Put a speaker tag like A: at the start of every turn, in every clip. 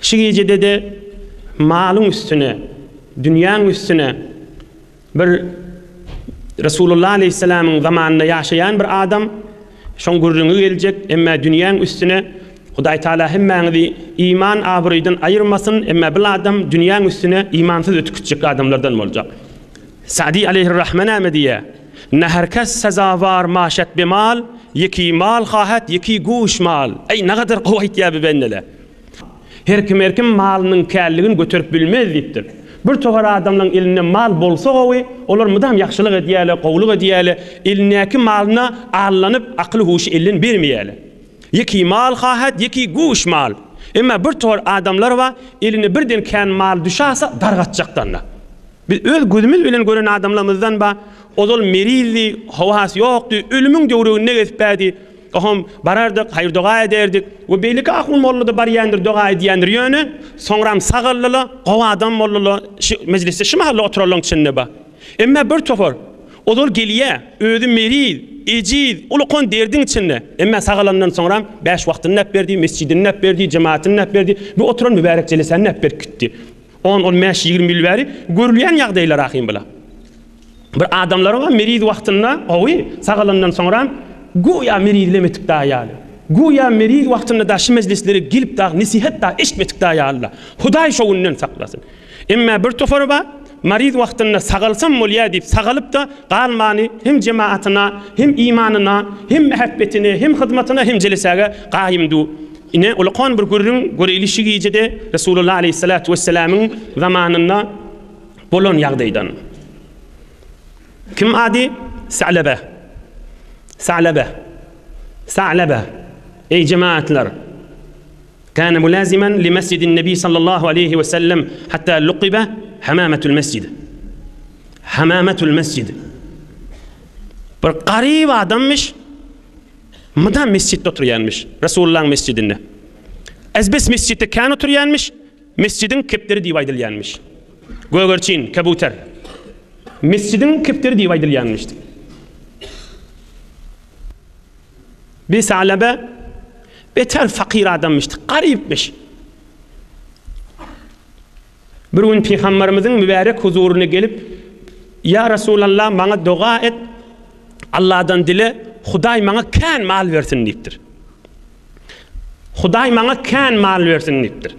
A: Şu gecede de malın üstüne, dünyanın üstüne bir Resulullah Aleyhisselam'ın zamanında yaşayan bir adam şon gurrunu gelecek ama dünyanın üstüne Huday Teala hemmenizi iman abrıydan ayırmasın ama bir adam dünyanın üstüne imansız ötükütecek adamlardan olacak. Sa'di aleyhirrahman diye ne herkes sezavar maşet bimal yeki mal khahat yeki guş mal ey ne kadar kuvvet ya bennele her kim malının kəlligini götürüp bilmez deyipdir. Bir toğara adamların eline mal bolsa owy olar mudam yaxşılık edýäle, gowluk edýäle, elindäki malına allanıp aklı huşy elin bermeýäle. Yeki mal khahat yeki guş mal. Emma bir toğar adamlar var eline birden kän mal düşäse dargatjakdanlar. Biz öz gözümüz bilen gören adamlarımızdan ba ozol merizli, havas yoktu, ölümün döwrüne geçipdi. Aham barardık, hayır dua ederdik. Ve beylik ahul mollada bar yandır dua ediyendir yönü. Sonram sağırlılı, qova adam mollulu mecliste şu mahalle oturalım içinde ba. Emme bir tofor, ozol geliye, özü meriz, eciz, ulukon derdin içinde. Emme sağılandan sonram 5 vaktini nep verdi, mescidini nep verdi, cemaatini nep verdi. Bir oturan mübarek celeseni nep verdi kütti. 10-15-20 mil veri, görülen yağdaylar ahim bila. Bir adamlar var meriz vaktinde, ovi, sağılandan sonram, Guya merizlemetik da yâli. Guya meriz vaktinde da şu meclisleri gelip da nasihat da işitmetik da yâli. Huday şoğundan saklasın. Emma bir tofor ba mariz vaktinde sağalsam molya deyip sağalıp da qalmani hem cemaatına, hem imanına, hem muhabbetine, hem hizmetine, hem celesege qaimdu. Ine ulaqan bir görün görelişi gecede Resulullah Aleyhissalatu vesselam'ın zamanında bolon yağdaydan. Kim adi? ثعلبة أي جماعتلر كان ملازما لمسجد النبي صلى الله عليه وسلم حتى لقب حمامة المسجد قريب adammış mıdan mescitte oturuyanmış Resulullah'ın mescidinde ezbes mescitte kan oturuyanmış mescidin kepleri divaydılyanmış gögörçin kabuter mescidin kepleri divaydılyanmıştı. Bir Sa'lebe beter fakir adammıştı, garipmiş. Bir gün Peygamberimizin mübarek huzuruna gelip ya Resulallah bana dua et Allah'dan dile Huday bana kan mal versin deyiptir. Huday bana kan mal versin deyiptir.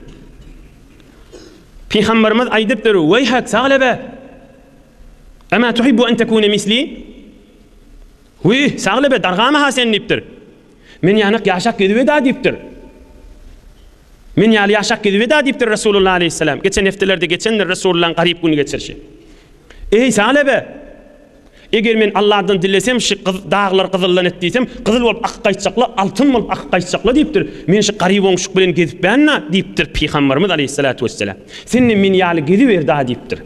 A: Peygamberimiz aydıptır veyhak Sa'lebe ama tuhibbu en tekune misli Wey Sa'lebe dargama ha sen deyiptir. Men yanık yaşak gidip da deyiptir. Men yali yaşak gidip da deyiptir Resulullah Aleyhisselam. Geçen heftelerde geçenler Resulullah'ın garip günü geçirşi. Ey Sa'lebe, eğer men Allah'dan dilesem şu dağlar kızıllan ettiysem, kızıl olup ak kayıtçakla, altın olup ak kayıtçakla deyiptir. Men şu garip onşuk bilen gidip benna deyiptir Peygamberimiz Aleyhissalatu vesselam. Senin men yali gidip da deyiptir.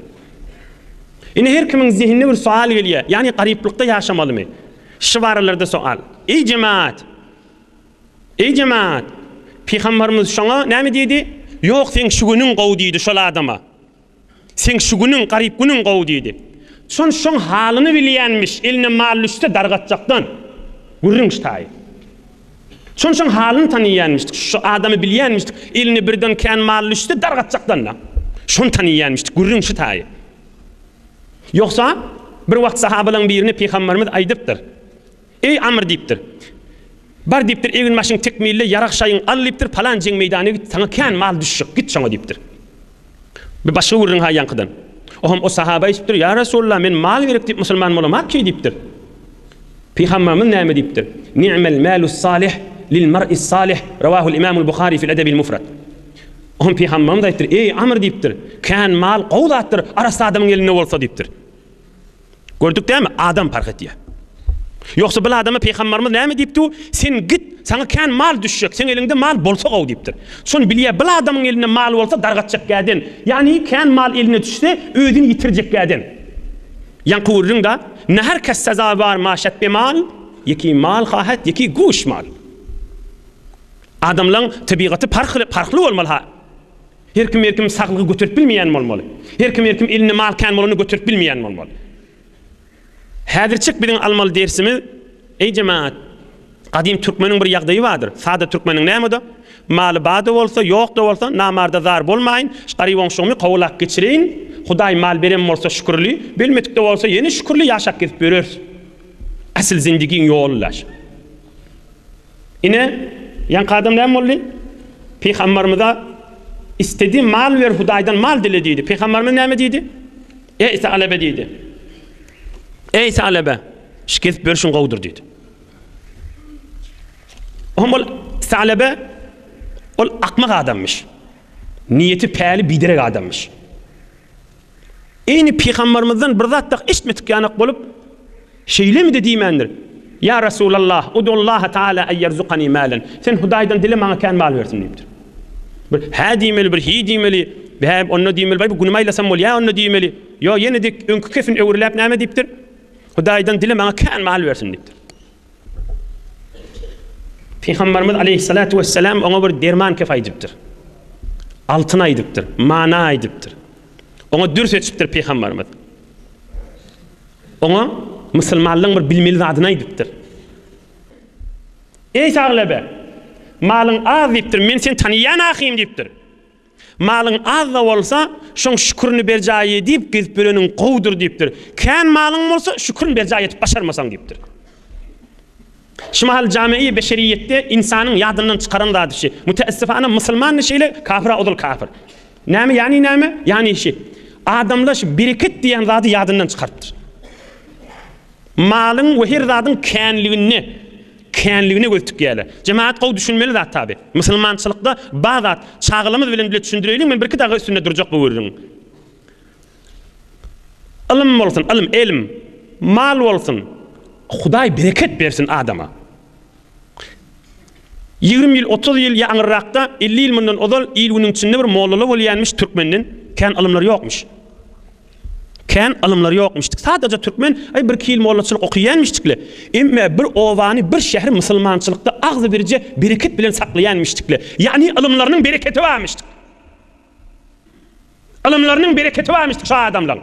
A: Yine her kimin zihnine bir sual geliyor. Yani gariplikte yaşamalı mı? Şu varlarda sual. Ey cemaat, Peygamberimiz şuna ne mi dedi? Yok sen şu günün qow dedi şol adama. Sen şu günün garip günün qow dedi. Şon halını bilýänmiş, eline mal üstü dargatjakdan. Görüňiz taý. Şon halını tanıyanmıştık. Şu adamı bilýänmişdik. Eline birden kan mal üstü dargatjakdan. Şon tanıyanmıştık. Görüňiz taý. Yoksa bir wagt sahabalarning birini Peygamberimiz aydypdyr. Ey Amr deyipdir. Bar deyipdir, evin maşın tekmille yarak şayın al deyipdir, falan jeng meydana git, sana kan mal düşük, git şoňa deyipdir. Bir başga görüň ha ýankydan. O sahaba deyipdir, ya Resulullah men mal berip deyip musulman bolamar ki deyipdir. Peygamberimiz näme deyipdir? Ni'mel malus salih lil mar'is salih, rawahu al-Imam Bukhari fil Adab al-Mufrad. Peygamberimiz deyipdir, ey Amr deyipdir, kan mal qowlatdyr, arasy adamyň eline bolsa deyipdir. Gördük değil mi? Adam fark etdi. Yoksa bu adama Peygamberimiz näme deyipdi? Sen git, sana kan mal düşecek, sen elinde mal bolsa qow deyipdir. Şonu bilýär, bu adamyň eline mal bolsa dargatjak gaden. Yani kan mal eline düşse, özüni yitirjek gaden. Yan qowurun da, ne herkes seza var maşet be mal, yeki mal khahat, yeki guş mal. Adamlaryň tabiaty farkly bolmaly ha. Her kim saglygy götürüp bilmeýän bolmaly. Her kim eline mal kan bolany götürüp bilmeýän bolmaly. Häzirçik bilen almaly dersimiz, ey cemaat, qadim Türkmeniň bir ýagdaýy bardyr. Sada Türkmeniň näme-de? Malı bada bolsa, yok da bolsa namarda zar bolmayın. Gariban şoňmy gowlak geçirin. Hudaý mal berem bolsa şükürli, bilmedik de bolsa ýene şükürli ýaşap gidip berer. Asyl zindigiň ýolulaş. Ine yan kadam näme boldy? Peygamberimize istedi mal ver Hudaýdan mal dile diýdi. Peygamberimiz näme diýdi? Ey Salebe diýdi. Ey Salebe, şikes berşin gowdur diýdi. Ol Salebe ol akmak adammış. Niyeti päli bidirek adammış. Eyni Peygamberimizden bir zatda işitmedik ýanyk bolup şeýle mi diýmendir? Ya Resulallah, udullah Taala ay yerzukani malen. Sen Hudaýdan dile maňa kan mal bersin diýipdir. Bir ha diýmeli, bir hi diýmeli, bir onu diýmeli, bu gunumaylasam bol ya onu diýmeli. Yo ýene dik öňkü kefin öwürläp näme diýipdir? Hudaýdan dile maňa kan mal bersin diýipdir. Peygamberimiz aleyhissalatu vesselam ona bir derman kef aýdypdyr. Altyn aýdypdyr, mana aýdypdyr. Ona dürs etipdir Peygamberimiz. Ona musulmanlygyň bir bilmeli zadyny aýdypdyr. Ey Salebe, malyň az diýipdir, men seni tanıyan ahym diýipdir. Malyň az da bolsa, şoň şükürni berjaýy diýip gezip bereniň gowdur diýipdir. Kän malyň bolsa, şükürni berjaýy etip başarmasaň diýipdir. Şimal Camii beşeriyette insanın yadından çıkaran da şey. Müteessifane Müslüman şeyle kafira odul kafir. Näme yani näme? Yani şey. Adamlar bereket diýen zady yadından çıkartdyr. Malyň we her zadyň känligini göztük ýaly. Jemaat gow düşünmeli zat tabi. Müslümançylykda bazat çağılymyz bilen bile düşündirelim, men bir iki daga üstünde durjak bolýarym. Ilm bolsun, ilm, mal bolsun. Hudaý bereket bersin adama. 20 ýyl, 30 ýyl ýaňyrakda 50 ýyl mundan ozal ýylyň içinde bir mollala bolýanmış türkmenden kän alımlar ýokmuş. Kän alımlar ýokmuş. Sadece türkmen ay bir kil mollaçylyk okuýanmışdykle. Emme bir owany bir şäher musulmançylykda agzy birje bereket bilen saklaýanmışdykle. Ýani alımlarynyň bereketi barmyşdy. Alımlarynyň bereketi barmyşdy şu adamlar.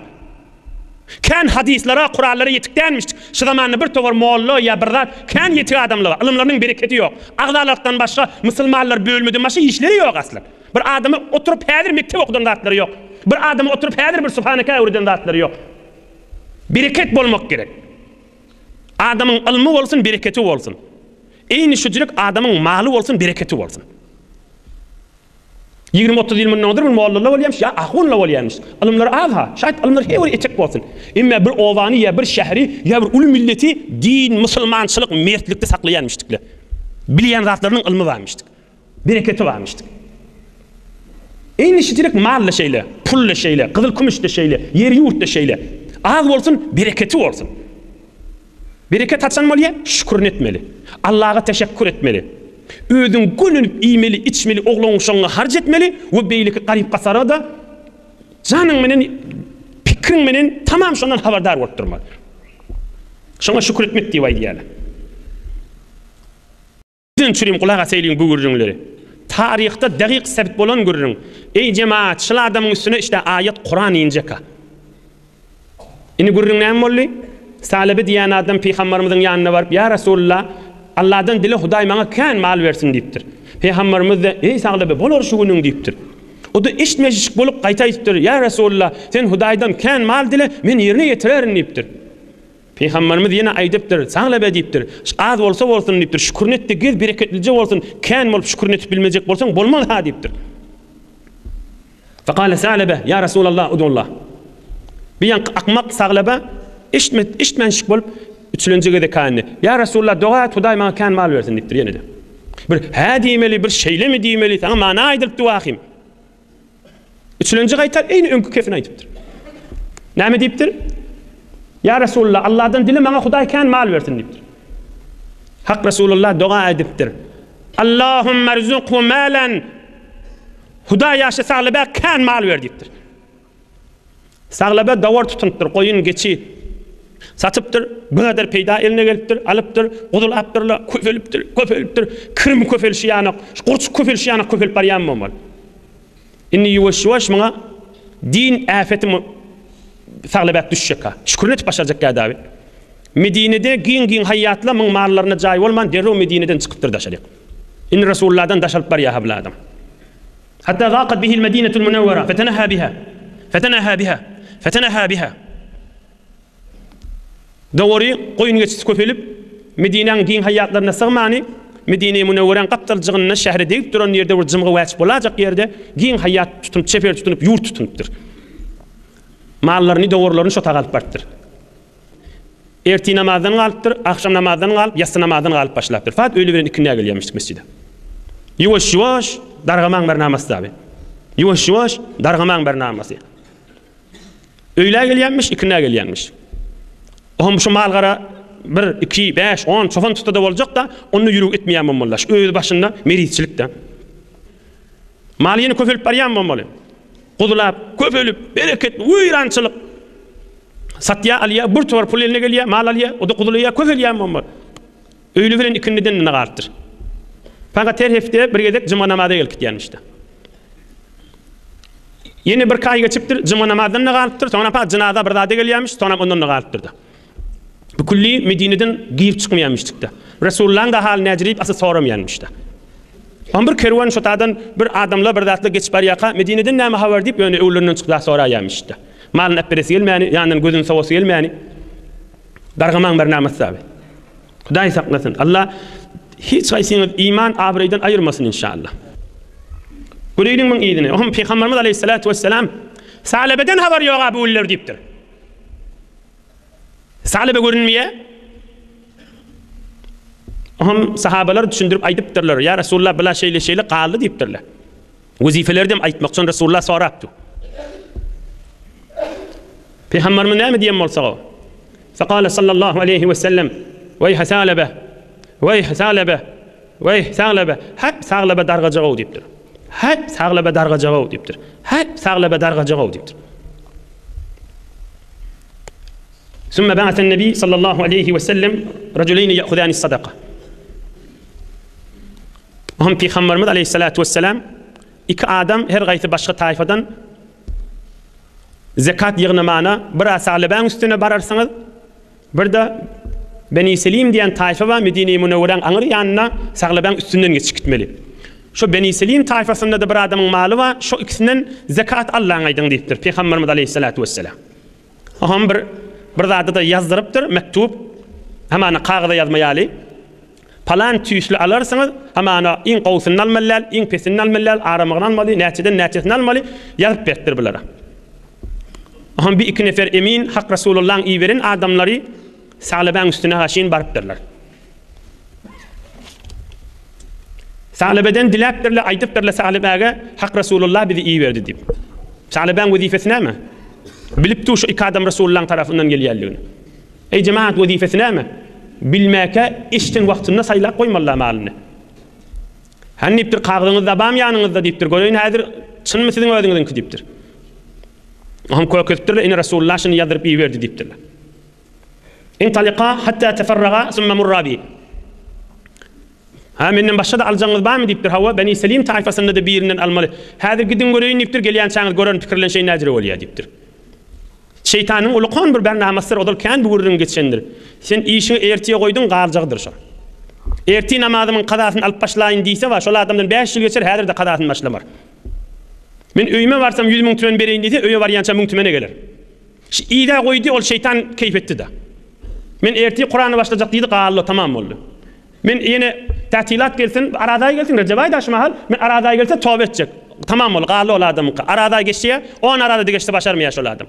A: Kän hadislere, Kur'anlara yetikdenmişdik. Şu zamanı bir tovar molla ya bir zat kän yetik adamlar. Alımlarynyň bereketi ýok. Agdalardan başga musulmanlar bölmeden başga işleri ýok aslan. Bir adamy oturup häzir mektep okudan zatlary ýok. Bir adamy oturup häzir bir subhanaka öwreden zatlary ýok. Bereket bolmak gerek. Adamyň ilmi bolsun, bereketi bolsun. Eýni şujulyk adamyň maly bolsun, bereketi bolsun. 20-30 ýyl mundan bir mollala bolýarmış, ya ahunla bolýarmış. Alımlar azha, şaýat alımlar hewer etek bolsun. Emme bir owany ya bir şähri ya bir ul milleti din, musulmançylyk, mertlikde saklaýanmışdyklar. Bilýän zatlarynyň ilmi barmyşdyk. Bereketi barmyşdyk. Eýni şujulyk malla şeýle, pulla şeýle, gyzyl kümüşde şeýle, ýer ýurtda şeýle. Az bolsun, bereketi bolsun. Bereket atsan bolýa, şükür etmeli. Allah'a teşekkür etmeli. Özün gülünüp iýmeli, içmeli, oglaň şoňa harj etmeli we beýliki garyp gasara da janyň menen, pikiriň menen tamam şondan habardar bolup durmaly. Şoňa şükür etmek diýip aýdýarlar. Din çürim kulak asaýlyň bu gürjüňleri. Taryhda dagyk sebit bolan gürjüň. Ey jemaat, şol adamyň üstüne işte ayet Kur'an injeka. Ini gürjüň näme boldy? Salebe diýen adam Peygamberimiziň ýanyna baryp, ya Resulullah, Allah'dan dile Hudaý maňa kän mal versin diýipdir. Peygamberimiz de ey Salebe bolar şu günüň diýipdir. O da işitmeşik bolup gaýta aýdypdyr. Ya Resulullah, sen Hudaýdan kän mal dile, men ýerine ýetirerim diýipdir. Peygamberimiz ýene aýdypdyr, Salebe diýipdir. Az bolsa bolsun diýipdir. Şükürnetde gez bereketlije bolsun, kän bolup şükürnetip bilmejek bolsaň bolmaz ha diýipdir. Faqala Salebe, ya Resulullah, udullah. Biýan akmak Salebe işitmeşik bolup üçüncüge de känni. Ya Resulullah, doğa Hudaý maňa kän mal bersin diýipdir ýene de. Bir ha diýmeli, bir şeýle mi diýmeli, taňa mana aýdyp duwahym. Üçüncü gaýtar, eýni öňkü kefini aýdypdyr. Näme diýipdir? Ya Resulullah, Allah'dan dile maňa Hudaý kän mal bersin diýipdir. Hak Resulullah doğa aýdypdyr. Allahumma rzuqhu malan. Hudaý ýaşa Salebe kän mal ber diýipdir. Salebe dawar tutunypdyr, goýun geçi satıptır, bu kadar peyda eline gelipdir, alıptır, odul aptırla, köfeliptir, kırım köfelşi yanak, kurç köfelşi yanak köfelip baryan mı? İnni yuvaş bana din afeti Salebe düşecek ha. Şükürnet başaracak gadavi. Medine'de giyin hayatla mın mallarına cay olman derro Medine'den çıkıptır daşarık. إن رسول الله دان دشل بريا هبل آدم حتى ضاقت به المدينة المنورة فتنهى بها دوري قوين يتسكو فيلب مدينة جين حياتنا سغماني مدينة منورة قبل جغن الشهر ديك ترون يرد ورد واتش بولا جاك يرد جين حيات تتم تشفير تتم يور تتمتر مالlarını doğrularını şo tagalp bartır. Erti namazdan galıptır, akşam namazdan galıp, yatsı namazdan galıp başlaptır. Fat öyle bilen ikine gelmiştik mescide. Yavaş dargaman barnaması abi. Yavaş dargaman barnaması. Öyle gelmiş, ikine gelmiş. Ohum şu malgara 1, 2, 5, 10 çofan tutada olacak da onu yürü etmeyen mamallaş. Öyle başında meritçilikten. Maliyeni köfülüp barayan mamalı. Kudulap, köpölüp, bereket, uyrançılık. Satya aliya, bir tuvar pul eline geliyor, mal aliya, o da kuduluya, köfölüya mamalı. Öyle veren ikinniden ne galıptır. Fakat her hafta bir gedek cuma namazda gelip gelmişti. Yeni bir kay geçiptir, cuma namazdan ne galıptır, sonra pak cenaza bir dağda gelmiş, sonra ondan ne galıptır da. Bu kulli Medine'den giyip çıkmayamıştık da. Resulullah'ın da haline acırıyıp asıl soramayanmıştı. Ama bir kervan şotadan bir adamla bir dağda geçip bariyaka, Medine'den ne haber deyip yani öğlerinden çıktığı sonra yamıştı. Malın öperesi gelmeyeni, yanından gözün savası gelmeyeni. Dargaman bir naması abi. Kuday saklasın. Allah hiç kaysınız iman abreyden ayırmasın inşallah. Kuleydin min iyidine. Ohum Peygamberimiz aleyhissalatu vesselam Sa'lebeden haber yok abi uller deyiptir. Sa'lebe görünmeye ohum sahabalar düşündürüp aydıptırlar. Ya Resulullah bila şeyle kaldı deyiptirler. Vazifelerden aytmak için Resulullah soraptı. Peygamberimiz ne mi diyem olsa o? Fekale sallallahu aleyhi ve sellem Veyh Sa'lebe Veyh Sa'lebe Veyh Sa'lebe hep Sa'lebe dargacağı deyiptir. Hep Sa'lebe dargacağı deyiptir. Hep Sa'lebe dargacağı deyiptir. ثم بعث النبي صلى الله عليه وسلم رجلين يأخذان الصدقة. وهم في خمرمد عليه الصلاة والسلام İki adam her gayet başka tayfadan zekat yığınamana bir Sa'lebe'nin üstüne bararsanız bir de Beni Selim diyen tayfa var Medine-i Münevvere'nin anır yanına Sa'lebe'nin üstünden geçip gitmeli. Şu Beni Selim tayfasında da bir adamın malı var. Şu ikisinden zekat Allah'ın aydın deyiptir. Peygamberimiz aleyhissalatu vesselam. Aham bir da yazdırıptır mektup. Hemen kağıda yazmayalı. Palan tüyüslü alırsanız hemen in qovsundan almalı, in pesinden almalı, aramağından almalı, neçesinden almalı. Yazıp bettir bunlara. Aham bir iki nefer emin hak Resulullah'ın iyi verin adamları Sa'lebe'nin üstüne haşin barıptırlar. Sa'lebe'den dilaptırlar, aydıptırlar Sa'lebe'ye hak Resulullah bizi iyi verdi deyip. Sa'lebe'nin vazifesi ne mi? Biliptu şu iki adam Resulullah'ın tarafından geliyerliğini. Ey cemaat vazifesi ne mi? Bilmeke işten vaktinde sayılak koymalılar malını. Hani deyiptir kağıdınızda bam yanınızda deyiptir. Görün hadir çın mı sizin ödünüzün ki deyiptir. Aham koyakıptırlar ine Resulullah şunu yadırıp iyi verdi deyiptirler. İntalika hatta teferraga sümme murrabi. Ha menden başka da alacağınız var mı deyiptir hava Beni Selim tayfasında da birinden almalı. Hadir gidin görün deyiptir geliyen çağınız görün fikirlen şey necire oluyor deyiptir. Şeytanın ulukan bir bernamasır odalken bu ürün geçendir. Sen işini ertiye koydun qalacaqdır şu. Erti namazımın qadasını alıp başlayın deyse var. Şol adamdan 5 yıl geçer, hadir de qadasını başlamar. Men öyüme varsam 100 000 tümen bereyim deyse, öye varyança 1000 tümene gelir. İyide koydu, ol şeytan keyfetti de. Men erti Kur'an'ı başlayacak deydi, qallı tamam oldu. Men yine tahtilat gelsin, aradaya gelsin, Recep ayda aşmahal, men aradaya gelse tövbe edecek. Tamam oldu, qallı ol adamın. Aradaya geçtiye, 10 arada geçti başarmaya şol adam.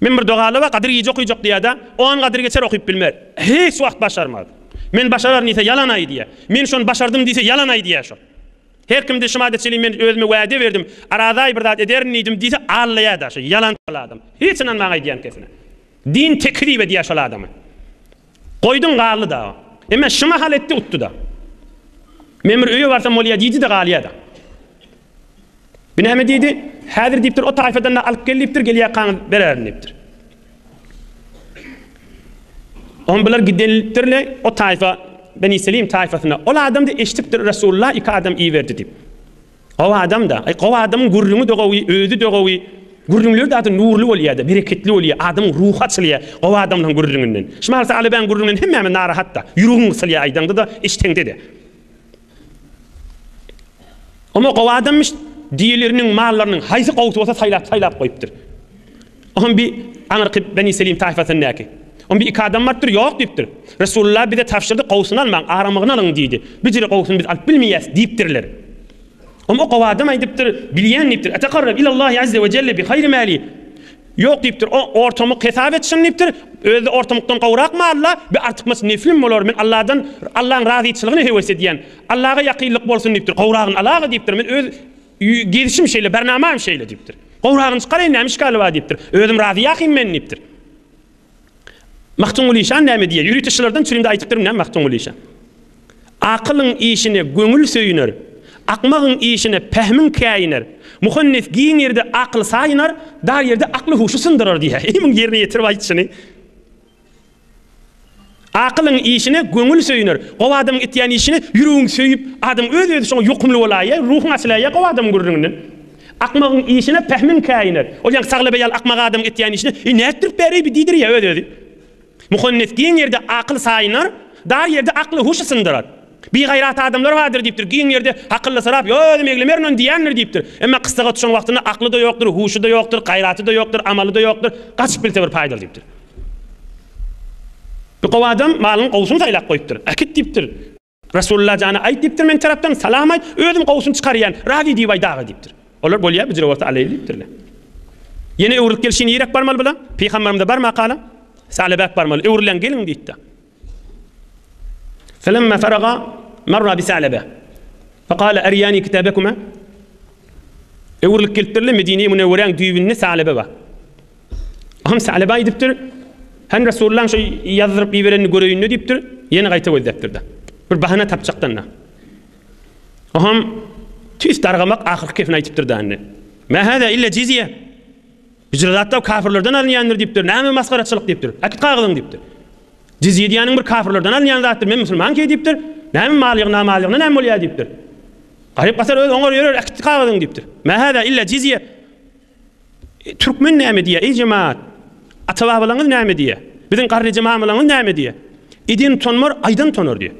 A: Men bir dogalı va qadir yiyecek diye da 10 qadir geçer okuyup bilmer. Hiç vaqt başarmadı. Men başarar neyse yalan ay diye. Men şonu başardım deyse yalan ay diye şu. Her kimde şemadet çelim men özüme va'de verdim. Araday bir dat eder neydim deyse Allah'a da şu yalan adam. Hiç inanmay diyen kesine. Din tekribe diye şu adamı. Koydun qallı da. Ama şuma haletti uttu da. Men bir öye varsa moliya deydi de qaliya da. Bineme deydi, hadir deyiptir, o tayfadan da alıp geliptir, geliye kan verer deyiptir. Onlar gidenliptirle o tayfa, Beni Selim tayfasına, o adam da eşitiptir Resulullah iki adam iyi verdi deyip. O adam da, o adamın gurrunu da kovuyor, ödü de kovuyor, gurrunları da nurlu oluyor da, bereketli oluyor, adamın ruhu açılıyor, o adamın gurrunundan. Şimdi alsa Ali ben gurrunun hemen narahat da, yüruğun ısılıyor aydan da işten dedi. Ama o adammış diyelerinin mallarının haysi qowtu olsa saylap koyuptur. Oğlum bir anırkı Beni Selim tayfasındaki. Oğlum bir iki adam vardır yok deyiptir. Resulullah bir de tafsirdi qowsunu alman, aramığını alın deydi. Bizleri qowsunu biz alıp bilmeyes deyiptirler. Oğlum o adam aydıptır, bilyen deyiptir. Etekarrab ilallahi azze ve celle bi hayri mali. Yok deyiptir, o ortamı kesab etsin deyiptir. Özü ortamıktan qawrak mı Allah? Bir artıkması neflim mi olur? Men Allah'ın razıyçılığını heves ediyen. Allah'a yakınlık bolsun deyiptir. Qawrağın Allah'a deyiptir. Men öz gelişim şeyle, bernamam şeyle deyiptir. Qawrağın çıkarayın näme işgali var deyiptir. Özüm razı yakın men deyiptir. Mahtun ulişan näme diye? Yürütüşçülerden çürümde aytıptırım näme mahtun ulişan. Akılın işine göngül söyünür. Akmağın işine pehmin kayınır. Muhannif giyin yerde akıl sayınar, dar yerde aklı huşu sındırır diye. Emin yerine yetirip aytışını. Akılın işine göngül söyünür. O adamın ettiyen işine yürüğün söyüp, adam öz şoň yokumlu bolaya, ruhun aslaya, o adam gurrundan. Akmağın işine pehmin kayınır. O yan saglabe yal akmaq adam ettiyen işine, näettir beri bir didir ya öz. Muhannif giyin yerde akıl sayınar, dar yerde aklı huşu sındırır. Bir gayrat adamlar vardır deyiptir. Giyin yerde akıllı sarap, yo demeglemernon diýenler deyiptir. Emma kıstaga tutuşan wagtynda aklı da yoktur, huşu da yoktur, gayratı da yoktur, amalı da yoktur. Gaçyp bilte bir paýdaly deyiptir. Bu adam malın qowsunu saylap koyuptur. Akit deyiptir. Resulullah jana ayt deyiptir, men tarapdan salam ayt, özüm qowsunu çıkarýan, razi diýip aýdagy deyiptir. Olar bolýar, bu jogap alayly deyipdirler. Yine öwrük gelişini ýerek barmaly bilen, peýgamberimde bar maqala, salabak barmaly, öwrülen gelin diýdi. فلما فرغ مر بثعلبة فقال أرياني كتابكما أورلك كلتر لمدينة منوران ديوبن ثعلبة با هم ثعلبة يدبتر هن رسول الله شو يضرب يبرن قرينو ديبتر ين غايته وذبتر ده بالبهانة تبشقتنا وهم تيس ترغمق آخر كيف نايتبتر ده ما هذا إلا جزية بجردات وكافرلردن alınyanlar diptir. Näme masgaraçylyk diptir. Akit qagydyň diptir. Jizye diýäniň bir kafirlerden alınyan zatdyr. Men musulman ki diptir. Näme malygyny, namalygyny näme bolýar diptir. Garyp basar öz oňar ýörer akit qagydyň diptir. Ma hada illa jizye. Türkmen näme diýär? Ey jemaat. Atawabylaňyz näme diýär? Biziň garry jemaatlaryňyz näme diýär? İdin tonmar, aýdan tonor diýär.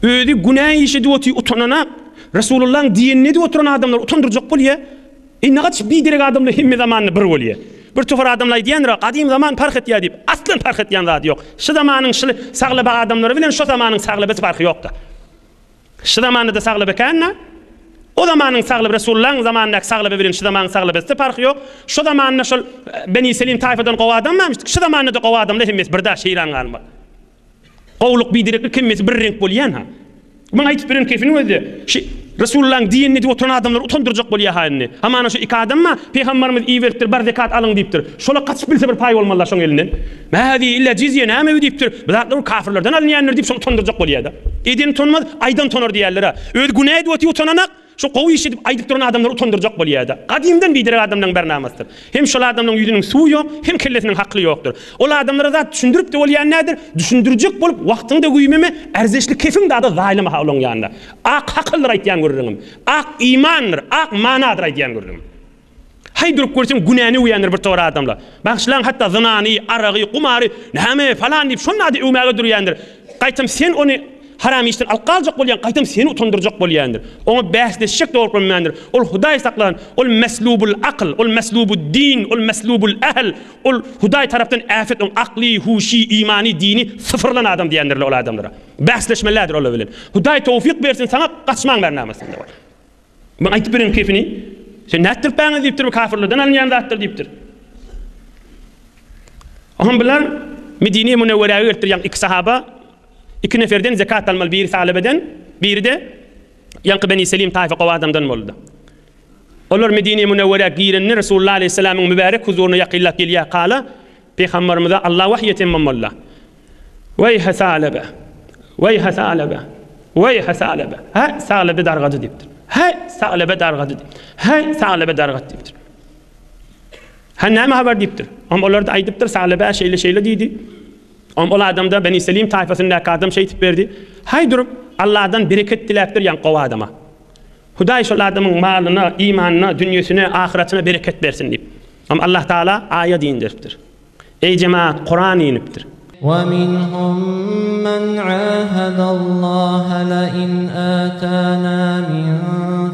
A: Öýdi günah işi diýip utanana Resulullah'ın diýenini diýip oturan adamlar utandyrjak bolýar. Nägaç bir direk adamla himme zamanı bir bolýar. Bir tufar adamlar diýenler qadim zaman fark etýär diýip, aslan fark etýän zat ýok. Şu zamanyň saglaba adamlary bilen şu zamanyň saglabasy farky ýokda. Şu zamanda saglaba kanna, o zamanyň saglaba Resulullah'ın zamanyndaky saglaba bilen şu zamanyň saglabasy farky ýok. Şu zamanda şol Beni Selim taýfadan gowa adam bolmuşdyk. Şu zamanda gowa adamlar hemmes birda şeýran galmak. Qowluk bir direk kimmes bir renk bolýan ha. Men aýtyp beren kefini öýdi. Resulullah'ın diýenini diýip oturan adamlar utandyrjak bolýar halini. Hamana şu iki adam mı Peygamberimiz iýerdir, bar zekat alyň diýipdir. Şola gaçyp bilse bir paý bolmalar şoň elinden. Ma hadi illa jizye näme diýipdir. Bizatlar kafirlerden alynýanlar diýip şol utandyrjak bolýar da. Edin tonmaz, aýdan tonor diýerler. Öz günäde diýip utananak şu gowy işi diýip aýdyp duran adamlar utandyrjak bolýar da. Gadimden bidir adamdan bernamasdyr. Hem şol adamdan ýüzüniň suwy ýok, hem kellesiniň hakly ýokdur. Ol adamlara zat düşündirip de bolýan nädir? Düşündirjek bolup wagtynda güýmeme erzeşli kefin da zalim hawlaň ýanynda. Ak haklylar aýtýan görürüm. Ak imandyr, ak manadyr aýtýan görürüm. Haydurup görsem günäni uyanır bir toğra adamlar. Bakşlan hatta zınani, aragy, qumary, näme falan diýip şonda ümäge durýandyr. Gaýtam sen onu haram işten alqaljak bolýan, gaýtam seni utandyrjak bolýandyr. Oňa bäsleşik dogrumandyr. Ol Hudaý saklan, ol meslubul aql, ol meslubud din, ol meslubul ahl, ol Hudaý tarapdan afet on aqli, huşi, imani, dini sıfırlan adam diýendirler ol adamlara. Bäsleşmelerdir ola bilen. Hudaý tawfik bersin sana gaçmaň bernamasynda bar. Men aýtyp beren kefini sen nätdir päňe diýipdir, kafirlerden alynýan zatdyr diýipdir. Aham bilen Medine Munawwaraga getirýän iki sahaba iki neferden zekat almaly, biri Salabeden, biri de ýanky Beni Selim taýfa gowa adamdan boldy. Olar Medine Munawwaraga girenni Resulullah aleyhissalamyň mübarek huzuruna ýakynlap gelýär, qala Peygamberimize Allah wahy etmemmolla. Weyha Salaba. Weyha Salaba. Weyha Salaba. Ha Salaba dargady diýipdir. Ha Salaba dargady. Ha Salaba dargady diýipdir. Ha näme habar diýipdir. Am olar da aýdypdyr Salaba şeýle diýdi. Am ol adamda Beni Selim taýfasyndaky adam şeýtip berdi. Hay durup Allah'dan bereket diläpdir ýan gowa adama. Hudaý şol adamyň malyna, imanyna, dünýesine, ahiratyna bereket bersin diýip. Am Allah Taala aýat indiripdir. Ey jemaat, Qur'an inipdir.
B: وَمِنْهُمْ مَنْ عَاهَدَ اللَّهَ لَئِنْ آتَانَا مِنْ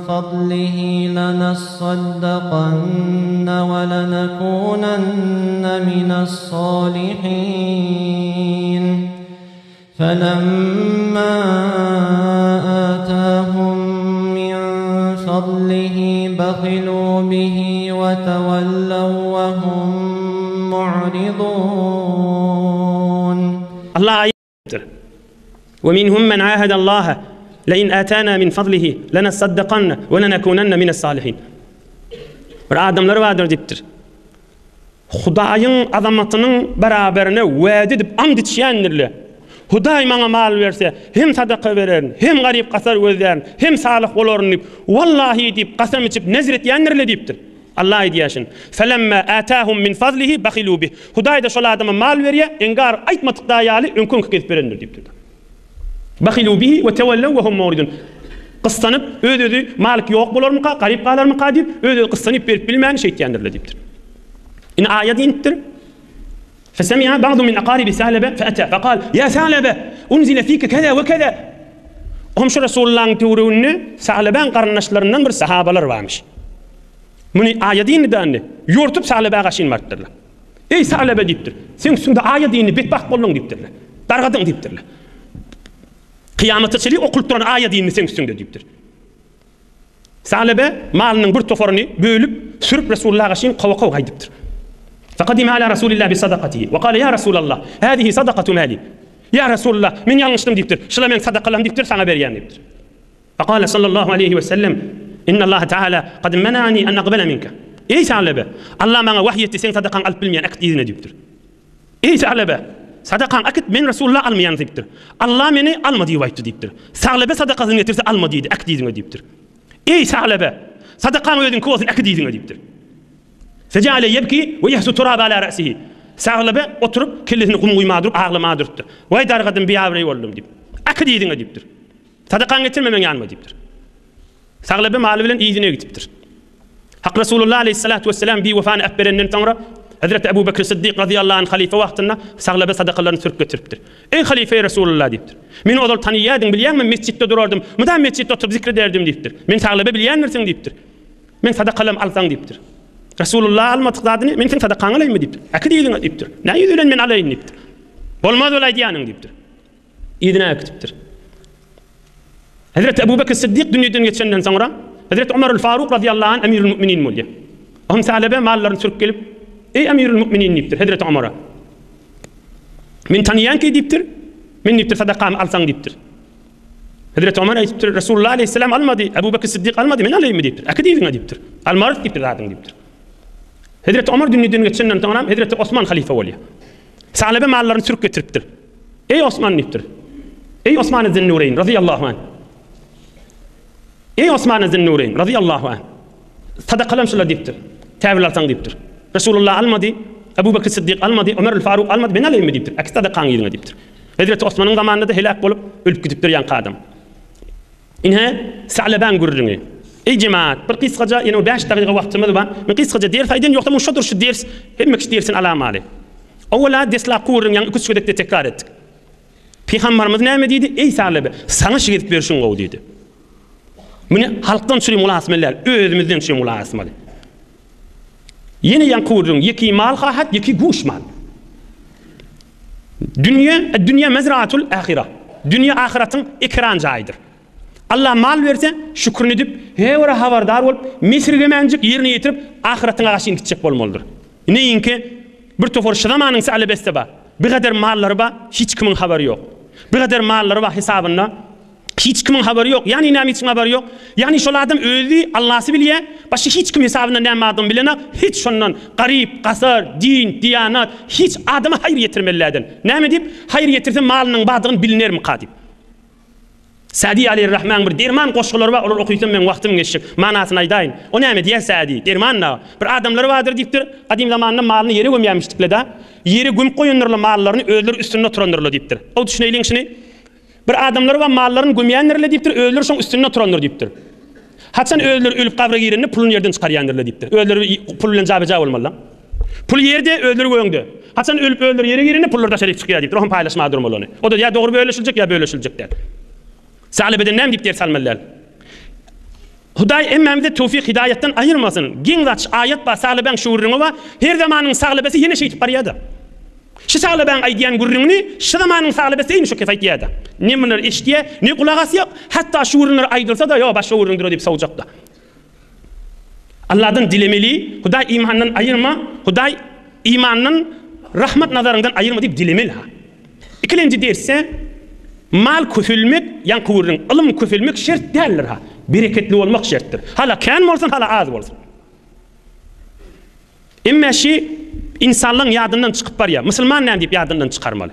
B: فضله لنصدقن ولنكونن من الصالحين فلما آتاهم من فضله بخلوا به وتولوا وهم معرضون. الله
A: يقول ومنهم من عاهد الله لئن آتانا من فضله لنصدقن ولنكونن من الصالحين. Bir adamlar vardır diptir. Hudaýyň azamatynyň beraberine wäde edip and içýändirler. Hudaý maňa mal berse, hem sadaka beren, hem garyp gasar gözlän, hem salih bolaryn dip, wallahi dip gasam içip nezir etýändirler dipdir. Allah diýýär. Felemma atahum min fadlihi bakhilu bih. Hudaý da şol adama mal berýär, engar aýtmadyk daýaly önkün ketip berendir dipdir. Bakhilu bihi ve tevellew ve hum muridun. Qıstanıp ödödü malik yok bolarmy, garyp galarmy dip ödödü qıstanıp berip bilmän şeýtýändirler dipdir. İn ayet intir. فسمع بعض من أقارب ثعلبة فأتى فقال يا ثعلبة أنزل فيك كذا وكذا. هم şu Resulullah'ın teorunu Sa'laba'nın qarındaşlarından bir sahabalar varmış. Muni ayetini de anne yortup Sa'laba'ya gaşyn martdırlar. Ey Sa'laba dipdir. Sen şunda ayetini betbaht boldun dipdirler. Dargadın dipdirler. Kıyamata çeli okulyp duran ayetini sen üstünde dipdir. Sa'laba malynyň bir toforyny bölüp sürüp Resulullah'a gaşyn qawa gaýdypdyr. فقدم على رسول الله بصدقته وقال يا رسول الله هذه صدقة مالي. يا رسول الله من yanlıştım dipdir. Şula men sadakalam dipdir sana berýän dipdir. فقال صلى الله عليه وسلم إن الله تعالى قد منعني أن أقبل منك. Ey Sa'laba, Allah maňa wahy etdi sen sadakaň alyp bilmeýän akdine dipdir. Ey Sa'laba, sadakaň akd men Rasulullah almaýan dipdir. Allah meni alma diýip aýtdy dipdir. Sa'laba sadakasyny getirse alma diýdi, akdine dipdir. Ey Sa'laba, sadakaň ödün kowasyny akdine dipdir. فجعل يبكي ويحث التراب على رأسه. Sa'laba oturup kellesini gumguýma durup ağlama durupdy. Way dargadym biýabry boldum dip. Akyd ýediňe dipdir. Sadakaň getirmemeň ýanma dipdir. Sa'laba maly bilen ýyzyna gitipdir. Hak Rasulullah aleyhissalatu vesselam bi wefany apberenden soňra Hazrat Abu Bakr Siddiq radiyallahu anh halife wagtynda Sa'laba sadakalaryny sürüp getiripdir. Ey halife Rasulullah dipdir. Men odal tanyýardyň bilýärmi mesjitde durardym. Mudam mesjitde oturup zikr ederdim dipdir. Men Sa'laba bilýändirsiň dipdir. Men sadakalam alsaň dipdir. Rasulullah almadyklaryny men sen sadakaň alaýmy dipdir. Akyd ýediňe dipdir. Näme ýüzülen men alaýyn dipdir. Bolmaz bolay diýanyň dipdir. Ýedine akdipdir. Hazrat Abu Bakr Siddiq dünýeden geçenden soňra Hazrat Umar al-Faruq radiyallahu anh emirul müminin bolýar. Hom Sa'laba mallaryny sürüp gelip ey emirul müminin dipdir Hazrat Umara. Men tanýan ki dipdir. Men dipdir sadakamy alsaň dipdir. Hazrat Umar aýtdypdyr Rasulullah aleyhisselam almady, Abu Bakr Siddiq almady, men alaýmy dipdir. Akyd ýediňe dipdir. Almaryk dipdir zadyň dipdir. Hazrat Umar dünýeden geçenden soňra Hazrat Osman halife bolýar. Sa'laba mallaryny sürüp getiripdir. Ey Osman dipdir. Ey Osman az-Zinnureyn radiyallahu anh. Ey Osman az-Zinnureyn radiyallahu anh. Sadakalam şular dipdir. Täwil alsaň dipdir. Rasulullah almady, Abu Bakr Siddiq almady, Umar al-Faruq almady, men alaýmy dipdir. Akyd sadakaň ýediňe dipdir. Hazrat Osmanyň zamanynda helak bolup ölüp gidipdir ýanky adam. Inhe Sa'labaň gurrüňi. Ey cemaat, bir kıskaca yine 5 dakika vaktimiz var. Men kıskaca ders aýdym ýokda şodur şu ders, hemmek dersin alamaly. Awala desla kurun ýa-ni 3 gödekde tekrar etdik. Peýgamberimiz näme diýdi? Ey Sa'laba, sana şigit berşin gowy diýdi. Meni halkdan şuly mulasamalar, özümizden şuly mulasamalar. Yine ýan kurun, ýeki mal hahat, ýeki guş mal. Dünya mezraatul ahira. Dünya ahiretin ekran jaýydyr. Allah mal verse şükrünü edip hewara habardar bolup Misirge menjik ýerine ýetirip ahiretin agaşyny gitjek bolmalydyr. Näinki bir tofor şadamanyň Sa'labasy bar. Bir kadar mallary bar, hiç kimiň habary ýok. Bir kadar mallary bar hesabynda hiç kimiň habary ýok. Ýani näme üçin habary ýok? Ýani şol adam özi Allahsy bilýär, başga hiç kim hesabynda näme adam bilenek, hiç şondan garyp, gasar, din, diýanat, hiç adama haýr ýetirmelerden. Näme dip? Haýr ýetirse malynyň badygyny bilinermi kadip? Sadi aleyhirrahman bir derman goşgulary bar, olar okuýsam men wagtym geçecek. Manasyny aýdaýyn. O näme diýär Sadi? Dermanna bir adamlar bardyr diýipdir. Adim zamanynda malyny ýere gömýärmişdikler da. Ýere gömüp goýandyrylar mallaryny özleri üstüne oturandyrlar diýipdir. O düşüneýliň şini. Bir adamlar bar mallaryny gömýändirler diýipdir, özleri şoň üstüne oturandyr diýipdir. Hatsan özleri ölüp gabra girenini pulun ýerden çykarýandyrlar diýipdir. Özleri pul bilen jabaja bolmalylar. Pul ýerde özleri goýaňdy. Hatsan ölüp özleri ýere girenini pullar da şerif çykýar diýipdir. Oňa paýlaşma durmalyny. O da ýa dogry bölüşiljek ýa bölüşiljek der. Sa'labeden näme diýip ders almalylar? Hudaý emmemizde tawfik hidayetden ayırmasın. Giň zat ayet ba sağlaban şuurunu ba her zamanyň sağlabasy ýene şeýtip barýada. Şu sağlaban aýdýan gurrunny şu zamanyň sağlabasy ýene şu kefaýetýärdi. Nemeler eşdiýe, ne kulagasy ýok, hatda şuurunlar aýdylsa da ýa başga gurrundur diýip sowjakda. Allah'dan dilemeli, Hudaý imandan ayırma, Hudaý imandan rahmet nazarından ayırma diýip dilemeli ha. İkilenci derse mal köfülmek, yan kuvurun, ilm köfülmek şert değerler ha. Bereketli olmak şerttir. Hala kän bolsun, hala az bolsun. Emmeşi insanlığın yadından çıkıp var ya, Müslüman näme diýip yadından çıkarmalı.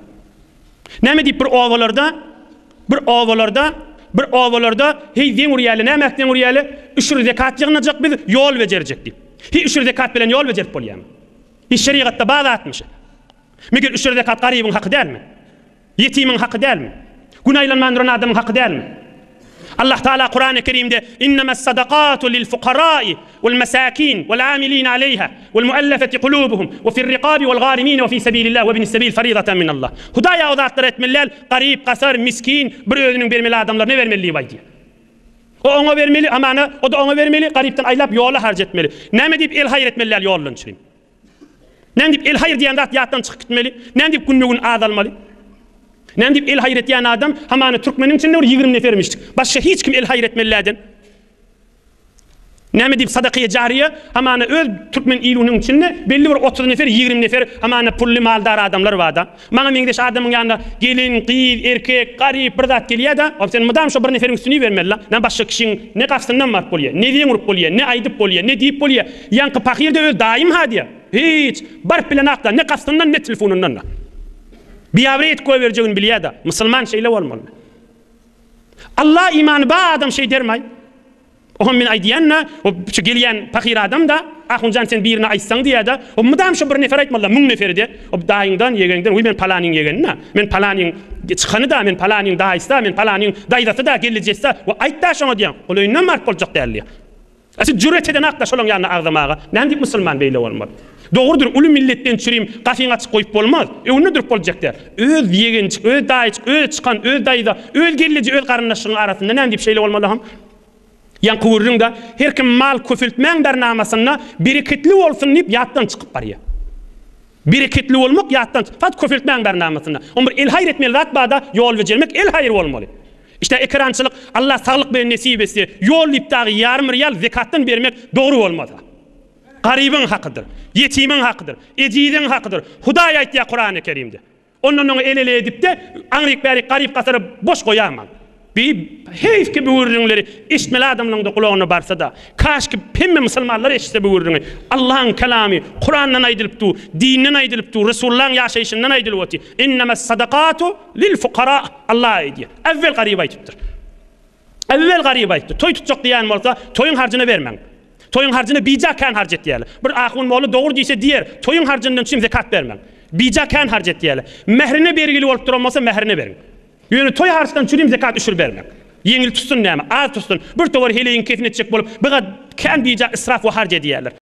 A: Näme diýip bir ovalarda hey deň urýaly, näme deň urýaly, üçür zekat ýygnajak biz ýol bejerjek diýip. Hi üçür zekat bilen ýol bejerip bolýarmy? Hi şeriatda baza atmyş. Meger üçür zekat garybyň haky dälmi? Yetimiň haky dälmi? Günaylanmandyran adamyň haky dälmi? Allah Teala Kur'an-ı Kerim'de innemes sadaqatu lil fuqara'i vel mesakin vel amilin aleyha vel muallafati kulubuhum ve fi'r riqabi vel garimin ve fi sabilillah ve binis sabil faridatan min Allah. Hudaýa ozatlar etmeliler, garip, gasar, miskin, bir özüniň bermeli adamlaryna bermeli baýdy. O ona bermeli, amana, o da ona bermeli, garipden aýlap ýola harjetmeli. Näme diýip el hayr etmeliler ýollan çyryp. Näme diýip el hayr diýen zat ýatdan çykyp gitmeli, näme diýip günne-gün azalmaly. Näme diýip el hayr etýän adam hamany türkmeniň içinde 20 nefermişdik. Başga hiç kim el hayr etmelilerden. Näme diýip sadaka-ýa jariýa hamany öz türkmen iliniň içinde belli bir 30 nefer 20 nefer hamany pully maldar adamlar barda. Maňa meňdeş adamyň ýanynda gelin, gyz, erkek, garyp bir zat gelýär da, o sen mudam şu bir neferiň üstüni bermeli la. Näme başga kişiň ne gafsyndan bar bolýar, ne diýen urup bolýar, ne aýdyp bolýar, ne diýip bolýar. Ýanky pakirde öz daim ha diýär. Hiç bar bilen akda ne gafsyndan ne telefonundan da. Biavret koy verjegin bilýär-de. Musulman şeýle bolmaly. Allah iman ba adam şey dermay. O min aýdýanna, o şu gelýän pakir adam da ahunjan sen birine aýtsaň diýär-de, o mudam şu bir nefer aýtmaly, 1000 neferdi. O daýyňdan ýegenden, "Uy men palanyň ýegenna, men palanyň çykany da, men palanyň daýysda, men palanyň daýdasy da geljekse, o aýtda şoňa diýen. Olaýyndan mark boljak däldi. Asy jüret eden akda şolaň ýanyna agdamaga. Näme diýip musulman beýle bolmaly? Doğrudur, ulu milletten çürüyüm, kafin açık koyup bolmaz. Onu durup boljaklar. Öz yegençik, öz daýyçyk, öz çıkan, öz daýda, öz gelleji, öz garyndaşynyň arasynda näme diýip şeýle bolmaly ham? Ýa kuvurryň da her kim mal köfültmäň bernamasyna bereketli bolsun diýip ýatdan çykyp barýar. Bereketli bolmak ýatdan, fat köfültmäň bernamasyna. Onu el hayr etmeli zat bada ýol bejermek el hayr bolmaly. İşte ekrançylyk Allah saglyk bilen nesip etse, ýol ipdagy ýarym riýal zekatdan bermek dogry bolmaz. Garibiň hakydyr, yetimiň hakydyr, ejidin hakydyr. Hudaý aýtdy Kur'an-ı Kerim'de. Ondan el edip de aňryk bärik garip gasary boş goýarman. Bir heyf ki bu ürünleri işitmeli adamların da kulağına barsa da kaş ki pemme musulmanlar eşitse bu ürünü Allah'ın kelami Kur'an'dan aydılıptu, dininden aydılıptu, Resulullah'ın yaşayışından aydılıptu. İnnemes sadakatu lil fukara Allah aydiyor. Evvel garip aytıptır. Evvel garip aytıptır. Toy tutacak diyen olsa toyun harcını vermen. Toyun harcını bicaken harcet diyelim. Bir ahun oğlu doğru değilse diğer toyun harcından şimdi zekat vermen. Bicaken harcet diyelim. Mehrine bergili olup duramasa mehrine verin. Yani toy harçtan çürüyüm zekat üşür vermek. Yengil tutsun näme, az tutsun. Bir tovar heleyin keyfini çek bolup, biga kan bija israf we harc edýärler.